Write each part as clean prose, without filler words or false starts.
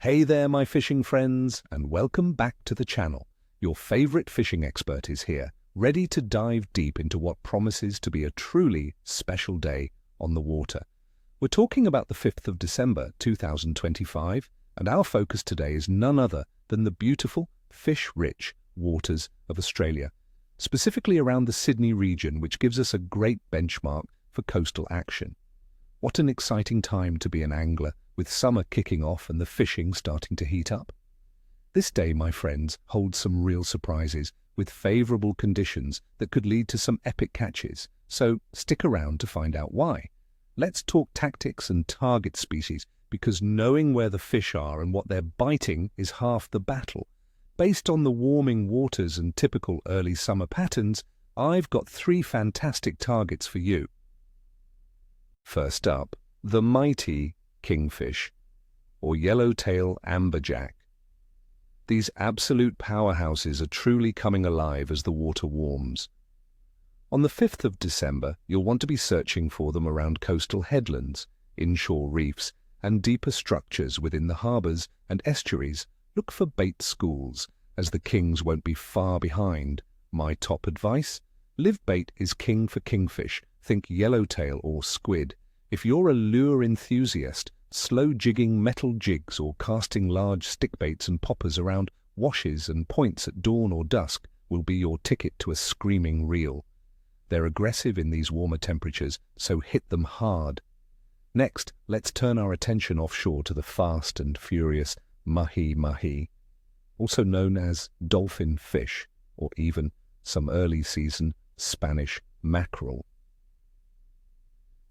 Hey there, my fishing friends, and welcome back to the channel. Your favorite fishing expert is here, ready to dive deep into what promises to be a truly special day on the water. We're talking about the 5th of December 2025, and our focus today is none other than the beautiful, fish-rich waters of Australia, specifically around the Sydney region, which gives us a great benchmark for coastal action. What an exciting time to be an angler, with summer kicking off and the fishing starting to heat up. This day, my friends, holds some real surprises, with favourable conditions that could lead to some epic catches, so stick around to find out why. Let's talk tactics and target species, because knowing where the fish are and what they're biting is half the battle. Based on the warming waters and typical early summer patterns, I've got 3 fantastic targets for you. First up, the mighty kingfish, or yellowtail amberjack. These absolute powerhouses are truly coming alive as the water warms. On the 5th of December, you'll want to be searching for them around coastal headlands, inshore reefs, and deeper structures within the harbours and estuaries. Look for bait schools, as the kings won't be far behind. My top advice? Live bait is king for kingfish. Think yellowtail or squid. If you're a lure enthusiast, slow jigging metal jigs or casting large stick baits and poppers around washes and points at dawn or dusk will be your ticket to a screaming reel. They're aggressive in these warmer temperatures, so hit them hard. Next, let's turn our attention offshore to the fast and furious Mahi Mahi, also known as dolphin fish, or even some early season Spanish mackerel.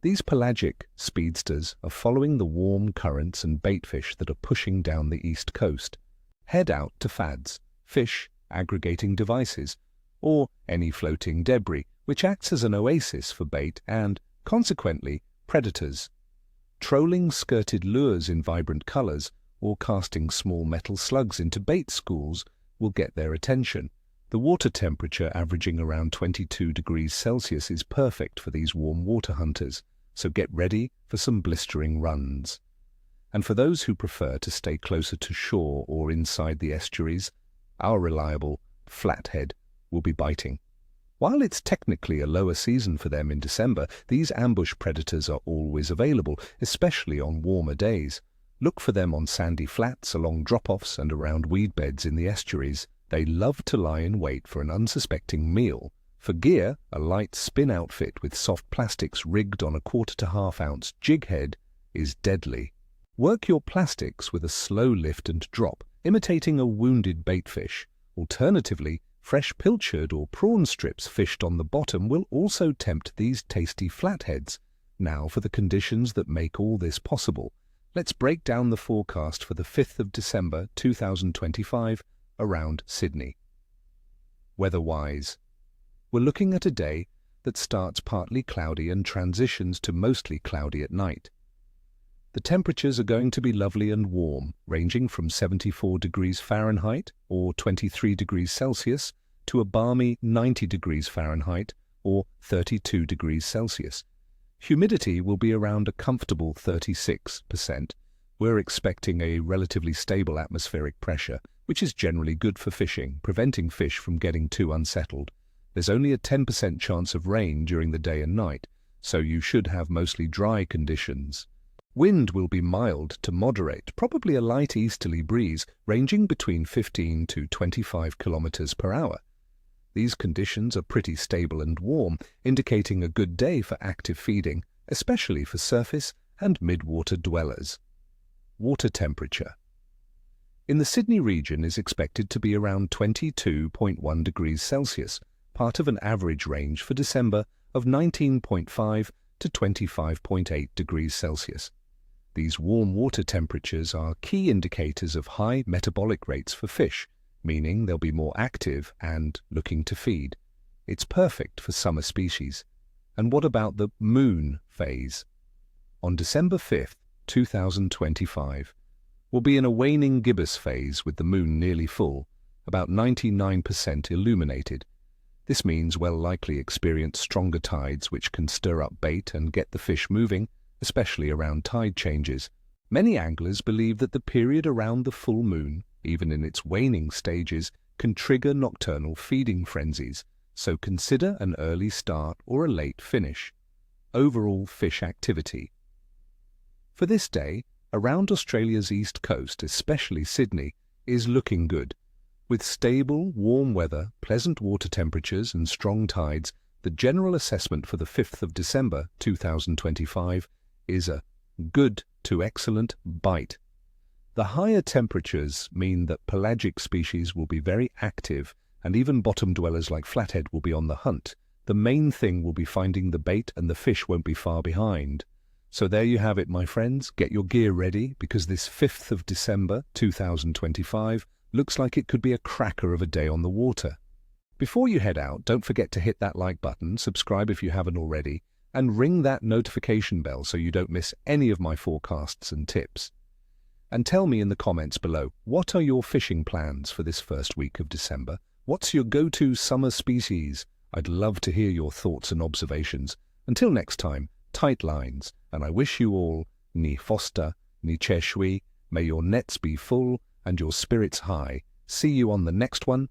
These pelagic speedsters are following the warm currents and baitfish that are pushing down the east coast. Head out to fads, fish aggregating devices, or any floating debris, which acts as an oasis for bait and, consequently, predators. Trolling skirted lures in vibrant colours or casting small metal slugs into bait schools will get their attention. The water temperature averaging around 22 degrees Celsius is perfect for these warm water hunters, so get ready for some blistering runs. And for those who prefer to stay closer to shore or inside the estuaries, our reliable Flathead will be biting. While it's technically a lower season for them in December, these ambush predators are always available, especially on warmer days. Look for them on sandy flats, along drop-offs and around weed beds in the estuaries. They love to lie in wait for an unsuspecting meal. For gear, a light spin outfit with soft plastics rigged on a 1/4 to 1/2 ounce jig head is deadly. Work your plastics with a slow lift and drop, imitating a wounded baitfish. Alternatively, fresh pilchard or prawn strips fished on the bottom will also tempt these tasty flatheads. Now for the conditions that make all this possible. Let's break down the forecast for the 5th of December 2025 around Sydney. Weather-wise, we're looking at a day that starts partly cloudy and transitions to mostly cloudy at night. The temperatures are going to be lovely and warm, ranging from 74 degrees Fahrenheit or 23 degrees Celsius to a balmy 90 degrees Fahrenheit or 32 degrees Celsius. Humidity will be around a comfortable 36%. We're expecting a relatively stable atmospheric pressure, which is generally good for fishing, preventing fish from getting too unsettled. There's only a 10% chance of rain during the day and night, so you should have mostly dry conditions. Wind will be mild to moderate, probably a light easterly breeze ranging between 15 to 25 kilometers per hour. These conditions are pretty stable and warm, indicating a good day for active feeding, especially for surface and mid-water dwellers. Water temperature in the Sydney region is expected to be around 22.1 degrees Celsius, part of an average range for December of 19.5 to 25.8 degrees Celsius. These warm water temperatures are key indicators of high metabolic rates for fish, meaning they'll be more active and looking to feed. It's perfect for summer species. And what about the moon phase? On December 5th, 2025, we'll be in a waning gibbous phase with the moon nearly full, about 99% illuminated. This means we'll likely experience stronger tides which can stir up bait and get the fish moving, especially around tide changes. Many anglers believe that the period around the full moon, even in its waning stages, can trigger nocturnal feeding frenzies, so consider an early start or a late finish. Overall fish activity. For this day, around Australia's east coast, especially Sydney, is looking good. With stable, warm weather, pleasant water temperatures and strong tides, the general assessment for the 5th of December 2025 is a good to excellent bite. The higher temperatures mean that pelagic species will be very active, and even bottom dwellers like Flathead will be on the hunt. The main thing will be finding the bait, and the fish won't be far behind. So there you have it, my friends. Get your gear ready, because this 5th of December 2025 looks like it could be a cracker of a day on the water. Before you head out, don't forget to hit that like button, subscribe if you haven't already, and ring that notification bell so you don't miss any of my forecasts and tips. And tell me in the comments below, what are your fishing plans for this first week of December? What's your go-to summer species? I'd love to hear your thoughts and observations. Until next time, tight lines, and I wish you all ni foster, ni che shui, may your nets be full and your spirits high. See you on the next one.